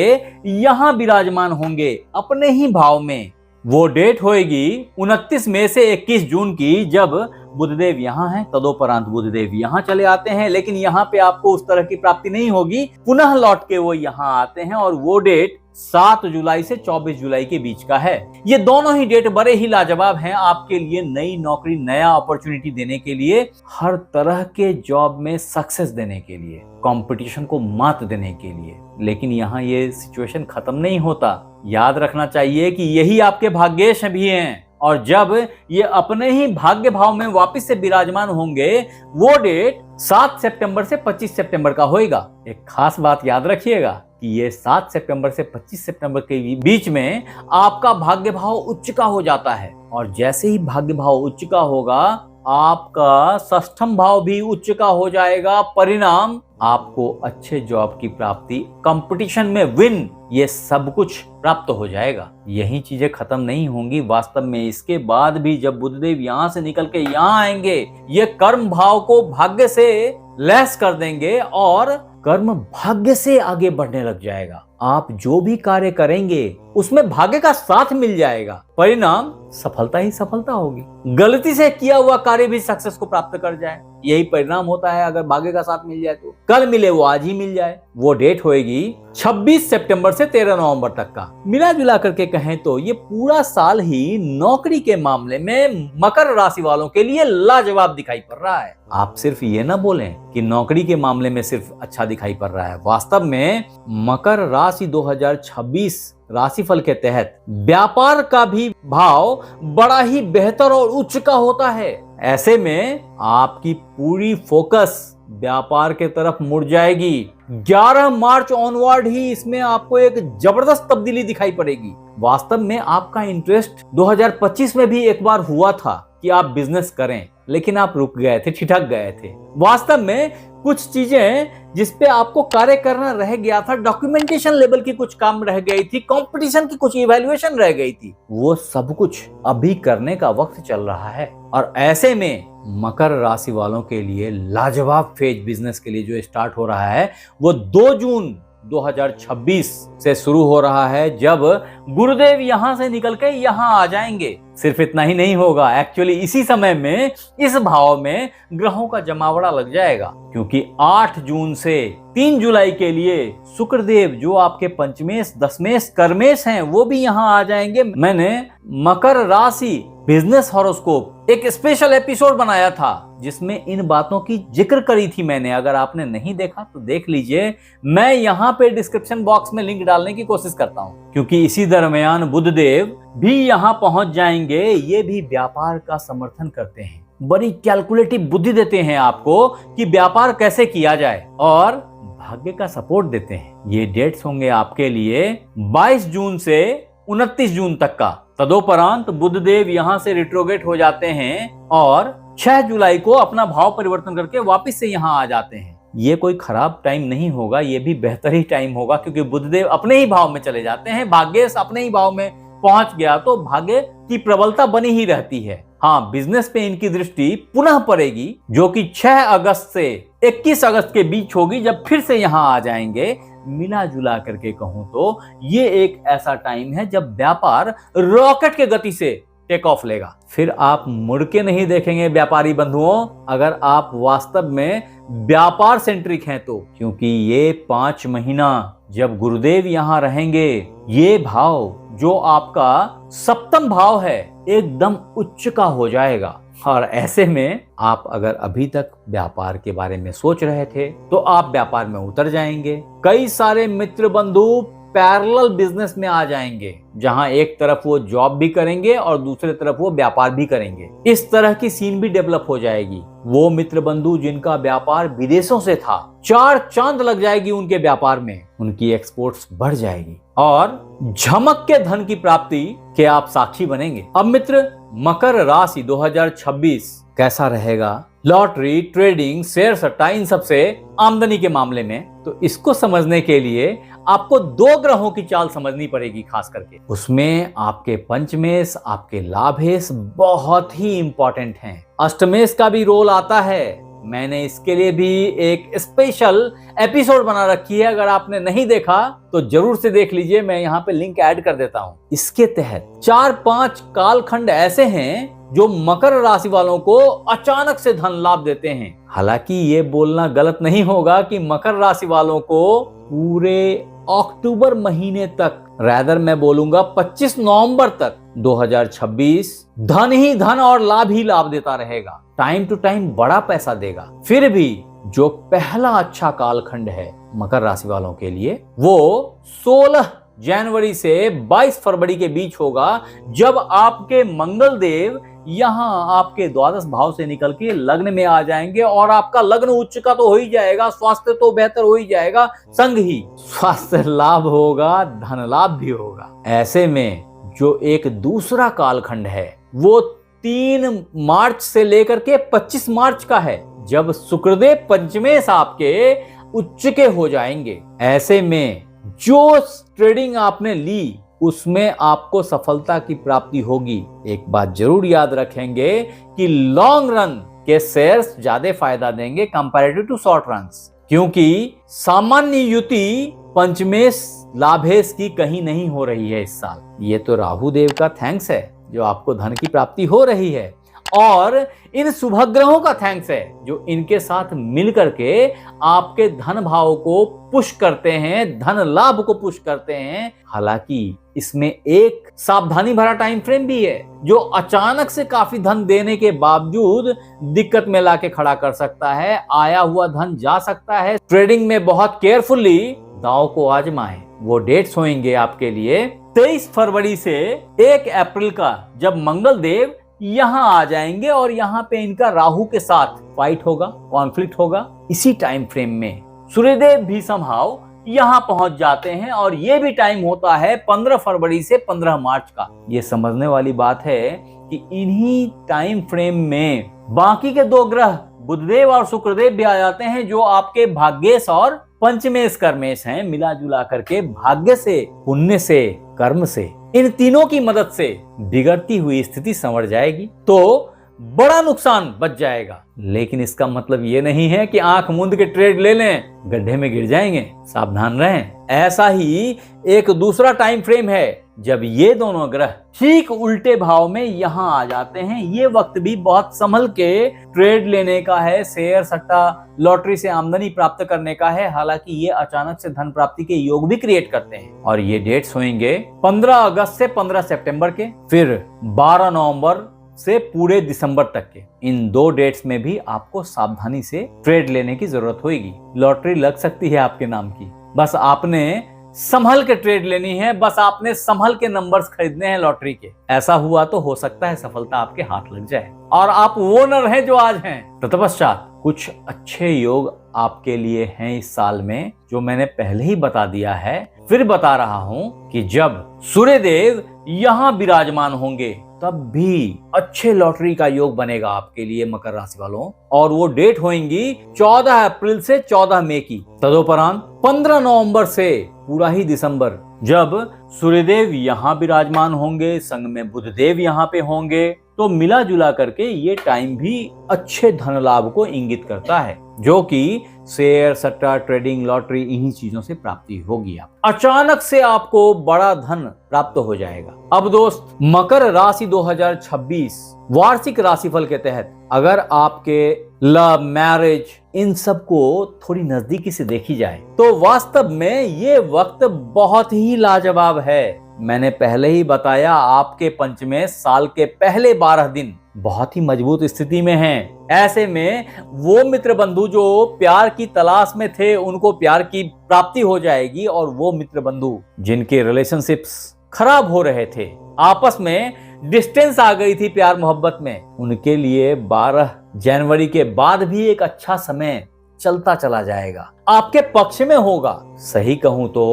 यहाँ विराजमान होंगे अपने ही भाव में। वो डेट होगी 29 मई से 21 जून की जब बुधदेव यहाँ हैं। तदोपरांत बुधदेव यहाँ चले आते हैं, लेकिन यहाँ पे आपको उस तरह की प्राप्ति नहीं होगी। पुनः लौट के वो यहाँ आते हैं और वो डेट 7 जुलाई से 24 जुलाई के बीच का है। ये दोनों ही डेट बड़े ही लाजवाब हैं आपके लिए नई नौकरी, नया अपॉर्चुनिटी देने के लिए, हर तरह के जॉब में सक्सेस देने के लिए, कंपटीशन को मात देने के लिए। लेकिन यहाँ ये सिचुएशन खत्म नहीं होता। याद रखना चाहिए कि यही आपके भाग्येश भी हैं और जब ये अपने ही भाग्य भाव में वापस से विराजमान होंगे वो डेट 7 सितंबर से 25 सितंबर का होगा। एक खास बात याद रखिएगा कि ये 7 सितंबर से 25 सितंबर के बीच में आपका भाग्य भाव उच्च का हो जाता है और जैसे ही भाग्य भाव उच्च का होगा आपका षष्ठम भाव भी उच्च का हो जाएगा। परिणाम आपको अच्छे जॉब की प्राप्ति, कंपटीशन में विन, ये सब कुछ प्राप्त हो जाएगा। यही चीजें खत्म नहीं होंगी। वास्तव में इसके बाद भी जब बुधदेव यहाँ से निकल के यहाँ आएंगे ये कर्म भाव को भाग्य से लैस कर देंगे और कर्म भाग्य से आगे बढ़ने लग जाएगा। आप जो भी कार्य करेंगे उसमें भाग्य का साथ मिल जाएगा, परिणाम सफलता ही सफलता होगी। गलती से किया हुआ कार्य भी सक्सेस को प्राप्त कर जाए, यही परिणाम होता है अगर भाग्य का साथ मिल जाए तो। कल मिले वो आज ही मिल जाए। वो डेट होएगी 26 सितंबर से 13 नवंबर तक का। मिला जुला करके कहें तो ये पूरा साल ही नौकरी के मामले में मकर राशि वालों के लिए लाजवाब दिखाई पड़ रहा है। आप सिर्फ ये ना बोलें कि नौकरी के मामले में सिर्फ अच्छा दिखाई पड़ रहा है, वास्तव में मकर राशि 2026 राशिफल के तहत व्यापार का भी भाव बड़ा ही बेहतर और उच्च का होता है। ऐसे में आपकी पूरी फोकस व्यापार के तरफ मुड़ जाएगी। 11 मार्च ऑनवर्ड ही इसमें आपको एक जबरदस्त तब्दीली दिखाई पड़ेगी। वास्तव में आपका इंटरेस्ट 2025 में भी एक बार हुआ था कि आप बिजनेस करें, लेकिन आप रुक गए थे, ठिठक गए थे। वास्तव में कुछ चीजें जिस पे आपको कार्य करना रह गया था, डॉक्यूमेंटेशन लेवल की कुछ काम रह गई थी, कंपटीशन की कुछ इवैल्यूएशन रह गई थी, वो सब कुछ अभी करने का वक्त चल रहा है। और ऐसे में मकर राशि वालों के लिए लाजवाब फेज बिजनेस के लिए जो स्टार्ट हो रहा है वो 2 जून 2026 से शुरू हो रहा है, जब गुरुदेव यहां से निकल के यहां आ जाएंगे। सिर्फ इतना ही नहीं होगा, एक्चुअली इसी समय में इस भाव में ग्रहों का जमावड़ा लग जाएगा, क्योंकि 8 जून से 3 जुलाई के लिए शुक्रदेव जो आपके पंचमेश दशमेश कर्मेश हैं वो भी यहां आ जाएंगे। मैंने मकर राशि बिजनेस हॉरोस्कोप एक स्पेशल एपिसोड बनाया था जिसमें इन बातों की जिक्र करी थी मैंने। अगर आपने नहीं देखा तो देख लीजिए, मैं यहाँ पे डिस्क्रिप्शन बॉक्स में लिंक डालने की कोशिश करता हूँ, क्योंकि इसी दरमियान बुधदेव भी यहाँ पहुंच जाएंगे। ये भी व्यापार का समर्थन करते हैं, बड़ी कैलकुलेटिव बुद्धि देते हैं आपको कि व्यापार कैसे किया जाए, और भाग्य का सपोर्ट देते हैं। ये डेट्स होंगे आपके लिए 22 जून से 29 जून तक का। तदोपरांत बुधदेव यहाँ से रिट्रोगेट हो जाते हैं और 6 जुलाई को अपना भाव परिवर्तन करके वापस से यहाँ आ जाते हैं। ये कोई खराब टाइम नहीं होगा, ये भी बेहतर ही टाइम होगा, क्योंकि बुधदेव अपने ही भाव में चले जाते हैं। भाग्य अपने ही भाव में पहुंच गया तो भाग्य की प्रबलता बनी ही रहती है। हाँ, बिजनेस पे इनकी दृष्टि पुनः पड़ेगी, जो कि 6 अगस्त से 21 अगस्त के बीच होगी, जब फिर से यहाँ आ जाएंगे। मिला जुला करके कहूं तो ये एक ऐसा टाइम है जब व्यापार रॉकेट के गति से टेक ऑफ लेगा। फिर आप मुड़ के नहीं देखेंगे व्यापारी बंधुओं, अगर आप वास्तव में व्यापार सेंट्रिक हैं तो, क्योंकि ये 5 महीना जब गुरुदेव यहाँ रहेंगे, ये भाव जो आपका 7वां भाव है एकदम उच्च का हो जाएगा। और ऐसे में आप अगर अभी तक व्यापार के बारे में सोच रहे थे तो आप व्यापार में उतर जाएंगे। कई सारे मित्र बंधु पैरेलल बिजनेस में आ जाएंगे, जहां एक तरफ वो जॉब भी करेंगे और दूसरे तरफ वो व्यापार भी करेंगे। इस तरह की सीन भी डेवलप हो जाएगी। वो मित्र बंधु जिनका व्यापार विदेशों से था, 4 चांद लग जाएगी उनके व्यापार में, उनकी एक्सपोर्ट्स बढ़ जाएगी और झमक के धन की प्राप्ति के आप साक्षी बनेंगे। अब मित्र, मकर राशि 2026 कैसा रहेगा लॉटरी, ट्रेडिंग, शेयर सट्टा, इन सबसे आमदनी के मामले में? तो इसको समझने के लिए आपको 2 ग्रहों की चाल समझनी पड़ेगी खास करके। उसमें आपके पंचमेश, आपके लाभेश बहुत ही इंपॉर्टेंट हैं। अष्टमेश का भी रोल आता है। मैंने इसके लिए भी एक स्पेशल एपिसोड बना रखी है, अगर आपने नहीं देखा तो जरूर से देख लीजिए, मैं यहाँ पे लिंक ऐड कर देता हूँ। इसके तहत 4-5 कालखंड ऐसे हैं जो मकर राशि वालों को अचानक से धन लाभ देते हैं। हालांकि ये बोलना गलत नहीं होगा कि मकर राशि वालों को पूरे अक्टूबर महीने तक, रैदर मैं बोलूंगा 25 नवंबर तक 2026 धन ही धन और लाभ ही लाभ देता रहेगा। टाइम टू टाइम बड़ा पैसा देगा। फिर भी जो पहला अच्छा कालखंड है मकर राशि वालों के लिए, वो 16 जनवरी से 22 फरवरी के बीच होगा, जब आपके मंगल देव यहाँ आपके द्वादश भाव से निकल के लग्न में आ जाएंगे और आपका लग्न उच्च का तो हो ही जाएगा, स्वास्थ्य तो बेहतर हो ही जाएगा, संग ही स्वास्थ्य लाभ होगा, धन लाभ भी होगा। ऐसे में जो एक दूसरा कालखंड है वो 3 मार्च से लेकर के 25 मार्च का है, जब शुक्रदेव पंचमेश आपके उच्च के हो जाएंगे। ऐसे में जो ट्रेडिंग आपने ली उसमें आपको सफलता की प्राप्ति होगी। एक बात जरूर याद रखेंगे कि लॉन्ग रन के शेयर्स ज्यादा फायदा देंगे कंपैरेटिव टू शॉर्ट रन्स। क्योंकि सामान्य युति पंचमेश लाभेश की कहीं नहीं हो रही है इस साल। ये तो राहु देव का थैंक्स है जो आपको धन की प्राप्ति हो रही है, और इन शुभ ग्रहों का थैंक्स है जो इनके साथ मिलकर के आपके धन भाव को पुश करते हैं, धन लाभ को पुश करते हैं। हालांकि इसमें एक सावधानी भरा टाइम फ्रेम भी है जो अचानक से काफी धन देने के बावजूद दिक्कत में लाके खड़ा कर सकता है। आया हुआ धन जा सकता है। ट्रेडिंग में बहुत केयरफुली दांव को आजमाएं। वो डेट्स होंगे आपके लिए 23 फरवरी से 1 अप्रैल का, जब मंगल देव यहां आ जाएंगे और यहां पे इनका राहु के साथ फाइट होगा, कॉन्फ्लिक्ट होगा। इसी टाइम फ्रेम में सूर्यदेव भी समहाउ यहां पहुंच जाते हैं और ये भी टाइम होता है 15 फरवरी से 15 मार्च का। ये समझने वाली बात है कि इन्हीं टाइम फ्रेम में बाकी के 2 ग्रह बुधदेव और शुक्रदेव भी आ जाते हैं जो आपके भाग्येश और पंचमेश कर्मेश हैं। मिला जुला करके भाग्य से, पुण्य से, कर्म से, इन तीनों की मदद से बिगड़ती हुई स्थिति संवर जाएगी तो बड़ा नुकसान बच जाएगा। लेकिन इसका मतलब ये नहीं है कि आंख मूंद के ट्रेड ले लें, गड्ढे में गिर जाएंगे। सावधान रहें। ऐसा ही एक दूसरा टाइम फ्रेम है जब ये दोनों ग्रह ठीक उल्टे भाव में यहां आ जाते हैं। ये वक्त भी बहुत संभल के ट्रेड लेने का है, शेयर सट्टा लॉटरी से आमदनी प्राप्त करने का है। हालांकि ये अचानक से धन प्राप्ति के योग भी क्रिएट करते हैं। और ये डेट्स होंगे 15 अगस्त से 15 सितंबर के, फिर 12 नवंबर से पूरे दिसंबर तक के। इन 2 डेट्स में भी आपको सावधानी से ट्रेड लेने की जरूरत होगी। लॉटरी लग सकती है आपके नाम की, बस आपने संभल के ट्रेड लेनी है, बस आपने संभल के नंबर्स खरीदने हैं लॉटरी के। ऐसा हुआ तो हो सकता है सफलता आपके हाथ लग जाए और आप वो न रहे जो आज हैं। तत्पश्चात कुछ अच्छे योग आपके लिए हैं इस साल में, जो मैंने पहले ही बता दिया है, फिर बता रहा हूं कि जब सूर्यदेव यहां विराजमान होंगे तब भी अच्छे लॉटरी का योग बनेगा आपके लिए मकर राशि वालों। और वो डेट होंगी 14 अप्रैल से 14 मई की। तदोपरांत 15 नवंबर से पूरा ही दिसंबर, जब सूर्यदेव यहाँ विराजमान होंगे, संग में बुधदेव यहाँ पे होंगे, तो मिला जुला करके ये टाइम भी अच्छे धन लाभ को इंगित करता है, जो कि शेयर सट्टा ट्रेडिंग लॉटरी इन्हीं चीजों से प्राप्ति होगी। आप अचानक से आपको बड़ा धन प्राप्त हो जाएगा। अब दोस्त, मकर राशि 2026 वार्षिक राशिफल के तहत अगर आपके लव, मैरिज, इन सब को थोड़ी नजदीकी से देखी जाए तो वास्तव में ये वक्त बहुत ही लाजवाब है। मैंने पहले ही बताया, आपके पंचमेश साल के पहले 12 दिन बहुत ही मजबूत स्थिति में हैं। ऐसे में वो मित्र बंधु जो प्यार की तलाश में थे उनको प्यार की प्राप्ति हो जाएगी, और वो मित्र बंधु जिनके रिलेशनशिप्स खराब हो रहे थे, आपस में डिस्टेंस आ गई थी प्यार मोहब्बत में, उनके लिए 12 जनवरी के बाद भी एक अच्छा समय चलता चला जाएगा, आपके पक्ष में होगा। सही कहूं तो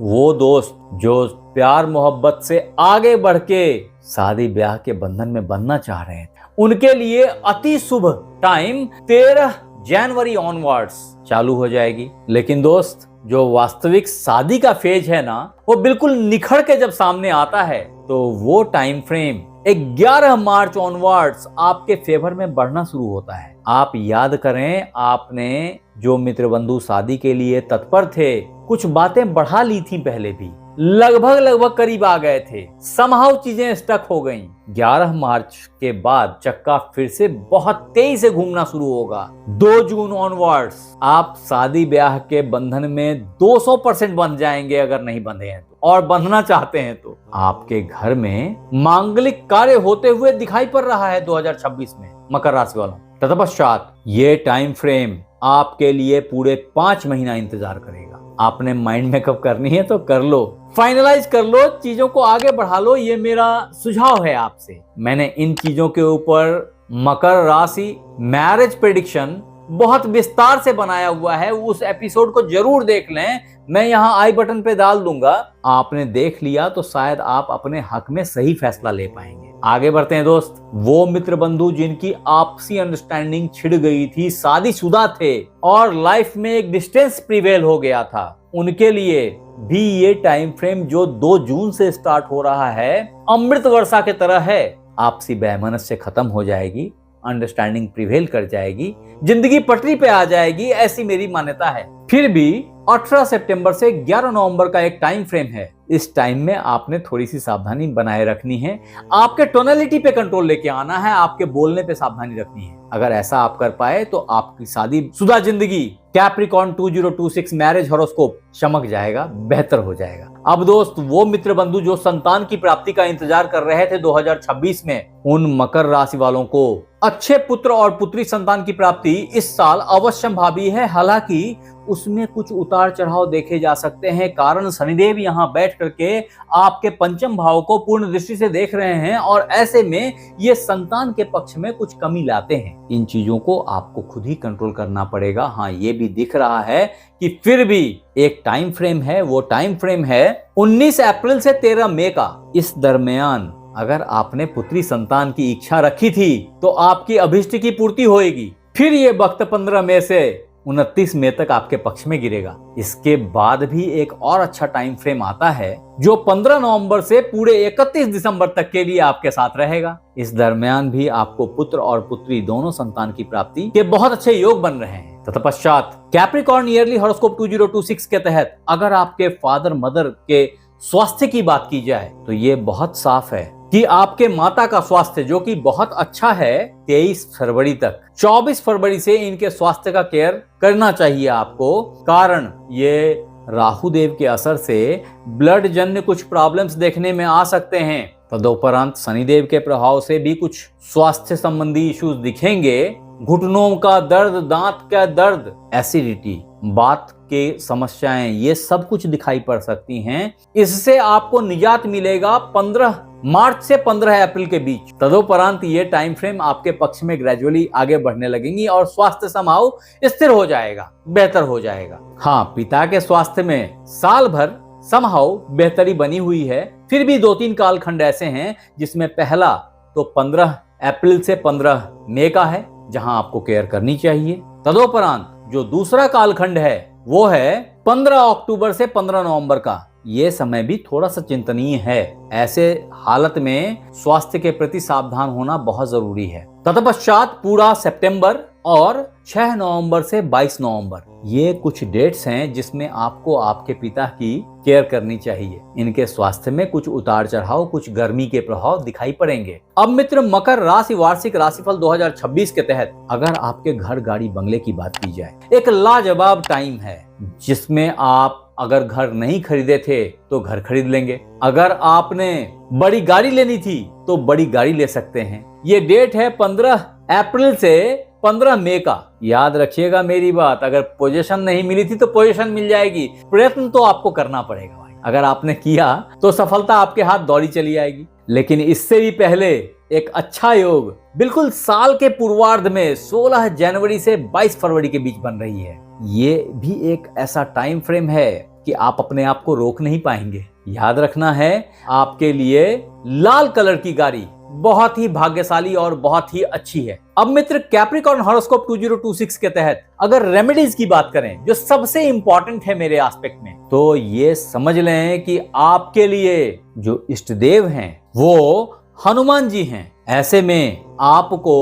वो दोस्त जो प्यार मोहब्बत से आगे बढ़ के शादी ब्याह के बंधन में बंधना चाह रहे हैं, उनके लिए अति शुभ टाइम 13 जनवरी ऑनवर्ड्स चालू हो जाएगी। लेकिन दोस्त, जो वास्तविक शादी का फेज है ना, वो बिल्कुल निखर के जब सामने आता है तो वो टाइम फ्रेम 11 मार्च ऑनवर्ड्स आपके फेवर में बढ़ना शुरू होता है। आप याद करें, आपने जो मित्र बंधु शादी के लिए तत्पर थे, कुछ बातें बढ़ा ली थी पहले भी, लगभग करीब आ गए थे, समहाउ चीजें स्टक हो गईं। 11 मार्च के बाद चक्का फिर से बहुत तेजी से घूमना शुरू होगा। 2 जून ऑनवर्ड्स आप शादी ब्याह के बंधन में 200% बंध जाएंगे, अगर नहीं बंधे हैं तो, और बंधना चाहते हैं तो। आपके घर में मांगलिक कार्य होते हुए दिखाई पड़ रहा है 2026 में मकर राशि वालों। तत्पश्चात ये टाइम फ्रेम आपके लिए पूरे 5 महीना इंतजार करेगा। आपने माइंड मेकअप करनी है तो कर लो, फाइनलाइज कर लो, चीजों को आगे बढ़ा लो। ये मेरा सुझाव है आपसे। मैंने इन चीजों के ऊपर मकर राशि मैरिज प्रेडिक्शन बहुत विस्तार से बनाया हुआ है, उस एपिसोड को जरूर देख लें। मैं यहाँ आई बटन पे डाल दूंगा, आपने देख लिया तो शायद आप अपने हक में सही फैसला ले पाएंगे। आगे बढ़ते हैं दोस्त। वो मित्र बंधु जिनकी आपसी अंडरस्टैंडिंग छिड़ गई थी, शादीशुदा थे और लाइफ में एक डिस्टेंस प्रिवेल हो गया था, उनके लिए भी ये टाइम फ्रेम जो 2 जून से स्टार्ट हो रहा है, अमृत वर्षा के तरह है। आपसी वैमनस्य खत्म हो जाएगी, अंडरस्टैंडिंग प्रिवेल कर जाएगी, जिंदगी पटरी पे आ जाएगी, ऐसी मेरी मान्यता है। फिर भी 18 सितंबर से 11 नवंबर का एक टाइम फ्रेम है। इस टाइम में आपने थोड़ी सी सावधानी बनाए रखनी है। आपके टोनलिटी पे कंट्रोल लेके आना है, आपके बोलने पे सावधानी रखनी है। अगर ऐसा आप कर पाए तो आपकी शादीशुदा जिंदगी कैप्रिकॉर्न 2026 मैरिज हॉरोस्कोप चमक जाएगा, बेहतर हो जाएगा। अब दोस्त, वो मित्र बंधु जो संतान की प्राप्ति का इंतजार कर रहे थे 2026 में, उन मकर राशि वालों को अच्छे पुत्र और पुत्री संतान की प्राप्ति इस साल अवश्य भावी है। हालांकि उसमें कुछ उतार चढ़ाव देखे जा सकते हैं, कारण शनिदेव यहाँ बैठ करके आपके पंचम भाव को पूर्ण दृष्टि से देख रहे हैं और ऐसे में ये संतान के पक्ष में कुछ कमी लाते हैं। इन चीजों को आपको खुद ही कंट्रोल करना पड़ेगा। हाँ, ये भी दिख रहा है कि फिर भी एक टाइम फ्रेम है, वो टाइम फ्रेम है 19 अप्रैल से 13 मई का। इस दरमियान अगर आपने पुत्री संतान की इच्छा रखी थी तो आपकी अभिष्ट की पूर्ति होएगी। फिर ये वक्त 15 मई से 29 मई तक आपके पक्ष में गिरेगा। इसके बाद भी एक और अच्छा टाइम फ्रेम आता है जो 15 नवंबर से पूरे 31 दिसंबर तक के लिए आपके साथ रहेगा। इस दरमियान भी आपको पुत्र और पुत्री दोनों संतान की प्राप्ति के बहुत अच्छे योग बन रहे हैं। तत्पश्चात कैप्रिकॉर्न ईयरली हॉरोस्कोप 2026 के तहत अगर आपके फादर मदर के स्वास्थ्य की बात की जाए तो ये बहुत साफ है कि आपके माता का स्वास्थ्य जो कि बहुत अच्छा है 23 फरवरी तक। 24 फरवरी से इनके स्वास्थ्य का केयर करना चाहिए आपको, कारण ये राहु देव के असर से ब्लड जन्य कुछ प्रॉब्लम्स देखने में आ सकते हैं। तदुपरांत शनिदेव के प्रभाव से भी कुछ स्वास्थ्य संबंधी इश्यूज दिखेंगे। घुटनों का दर्द, दांत का दर्द, एसिडिटी, बात के समस्याएं, ये सब कुछ दिखाई पड़ सकती हैं। इससे आपको निजात मिलेगा 15 मार्च से 15 अप्रैल के बीच। तदुपरांत ये टाइम फ्रेम आपके पक्ष में ग्रेजुअली आगे बढ़ने लगेंगी और स्वास्थ्य समाव स्थिर हो जाएगा, बेहतर हो जाएगा। हाँ, पिता के स्वास्थ्य में साल भर समहाउ बेहतरी बनी हुई है। फिर भी 2-3 कालखंड ऐसे हैं जिसमें पहला तो 15 अप्रैल से 15 मई का है जहां आपको केयर करनी चाहिए। तदुपरांत जो दूसरा कालखंड है वो है 15 अक्टूबर से 15 नवंबर का। ये समय भी थोड़ा सा चिंतनीय है। ऐसे हालत में स्वास्थ्य के प्रति सावधान होना बहुत जरूरी है। तत्पश्चात पूरा सितंबर और 6 नवंबर से 22 नवंबर ये कुछ डेट्स हैं जिसमें आपको आपके पिता की केयर करनी चाहिए। इनके स्वास्थ्य में कुछ उतार चढ़ाव, कुछ गर्मी के प्रभाव दिखाई पड़ेंगे। अब मित्र, मकर राशि वार्षिक राशिफल 2026 के तहत अगर आपके घर, गाड़ी, बंगले की बात की जाए, एक लाजवाब टाइम है जिसमें आप अगर घर नहीं खरीदे थे तो घर खरीद लेंगे। अगर आपने बड़ी गाड़ी लेनी थी तो बड़ी गाड़ी ले सकते हैं। ये डेट है 15 अप्रैल से 15 मई का। याद रखिएगा मेरी बात, अगर पोजीशन नहीं मिली थी तो पोजीशन मिल जाएगी। प्रयत्न तो आपको करना पड़ेगा भाई। अगर आपने किया तो सफलता आपके हाथ दौड़ी चली आएगी। लेकिन इससे भी पहले एक अच्छा योग बिल्कुल साल के पूर्वार्ध में 16 जनवरी से 22 फरवरी के बीच बन रही है। ये भी एक ऐसा टाइम फ्रेम है कि आप अपने आप को रोक नहीं पाएंगे। याद रखना है, आपके लिए लाल कलर की गाड़ी बहुत ही भाग्यशाली और बहुत ही अच्छी है। अब मित्र, कैप्रिकॉर्न हॉरोस्कोप 2026 के तहत अगर रेमेडीज की बात करें जो सबसे इंपॉर्टेंट है मेरे एस्पेक्ट में, तो ये समझ लें कि आपके लिए जो इष्ट देव हैं वो हनुमान जी हैं। ऐसे में आपको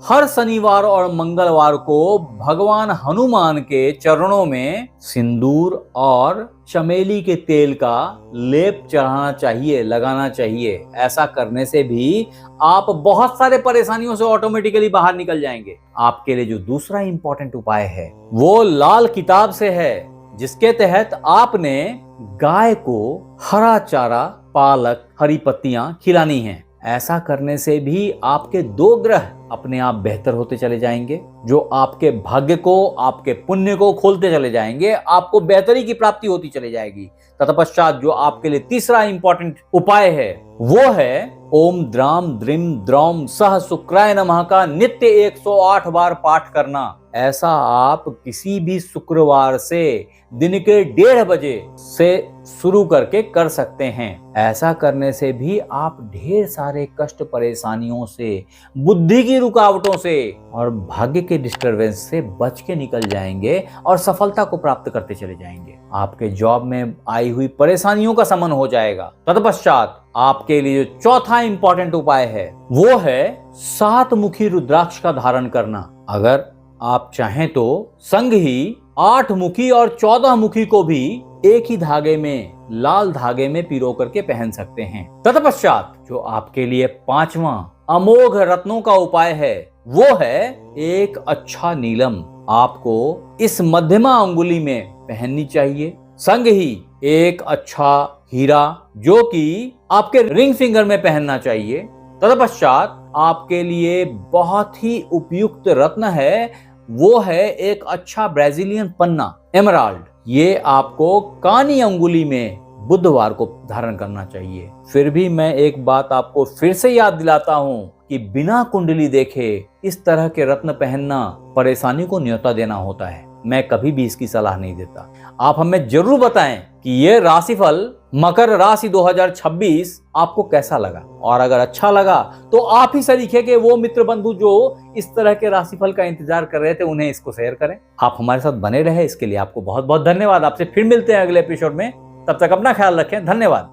हर शनिवार और मंगलवार को भगवान हनुमान के चरणों में सिंदूर और चमेली के तेल का लेप चढ़ाना चाहिए, लगाना चाहिए। ऐसा करने से भी आप बहुत सारे परेशानियों से ऑटोमेटिकली बाहर निकल जाएंगे। आपके लिए जो दूसरा इंपॉर्टेंट उपाय है वो लाल किताब से है, जिसके तहत आपने गाय को हरा चारा, पालक, हरी पत्तियां खिलानी हैं। ऐसा करने से भी आपके 2 ग्रह अपने आप बेहतर होते चले जाएंगे, जो आपके भाग्य को, आपके पुण्य को खोलते चले जाएंगे। आपको बेहतरी की प्राप्ति होती चली जाएगी। तत्पश्चात जो आपके लिए तीसरा इंपॉर्टेंट उपाय है वो है ओम द्राम द्रिम द्रौम सह शुक्राय नमः का नित्य 108 बार पाठ करना। ऐसा आप किसी भी शुक्रवार से दिन के 1:30 बजे से शुरू करके कर सकते हैं। ऐसा करने से भी आप ढेर सारे कष्ट, परेशानियों से, बुद्धि की रुकावटों से और भाग्य के डिस्टरबेंस से बच के निकल जाएंगे और सफलता को प्राप्त करते चले जाएंगे। आपके जॉब में आई हुई परेशानियों का शमन हो जाएगा। तत्पश्चात आपके लिए जो चौथा इंपॉर्टेंट उपाय है वो है 7 मुखी रुद्राक्ष का धारण करना। अगर आप चाहें तो संग ही 8 मुखी और 14 मुखी को भी एक ही धागे में, लाल धागे में पिरो करके पहन सकते हैं। तत्पश्चात जो आपके लिए 5वां अमोघ रत्नों का उपाय है वो है एक अच्छा नीलम। आपको इस मध्यमा अंगुली में पहननी चाहिए। संग ही एक अच्छा हीरा जो कि आपके रिंग फिंगर में पहनना चाहिए। तत्पश्चात आपके लिए बहुत ही उपयुक्त रत्न है वो है एक अच्छा ब्राजीलियन पन्ना, एमराल्ड। ये आपको कानी अंगुली में बुधवार को धारण करना चाहिए। फिर भी मैं एक बात आपको फिर से याद दिलाता हूं कि बिना कुंडली देखे इस तरह के रत्न पहनना परेशानी को न्योता देना होता है। मैं कभी भी इसकी सलाह नहीं देता। आप हमें जरूर बताएं कि ये राशिफल मकर राशि 2026 आपको कैसा लगा, और अगर अच्छा लगा तो आप ही सरीखे के वो मित्र बंधु जो इस तरह के राशिफल का इंतजार कर रहे थे उन्हें इसको शेयर करें। आप हमारे साथ बने रहे इसके लिए आपको बहुत बहुत धन्यवाद। आपसे फिर मिलते हैं अगले एपिसोड में। तब तक अपना ख्याल रखें। धन्यवाद।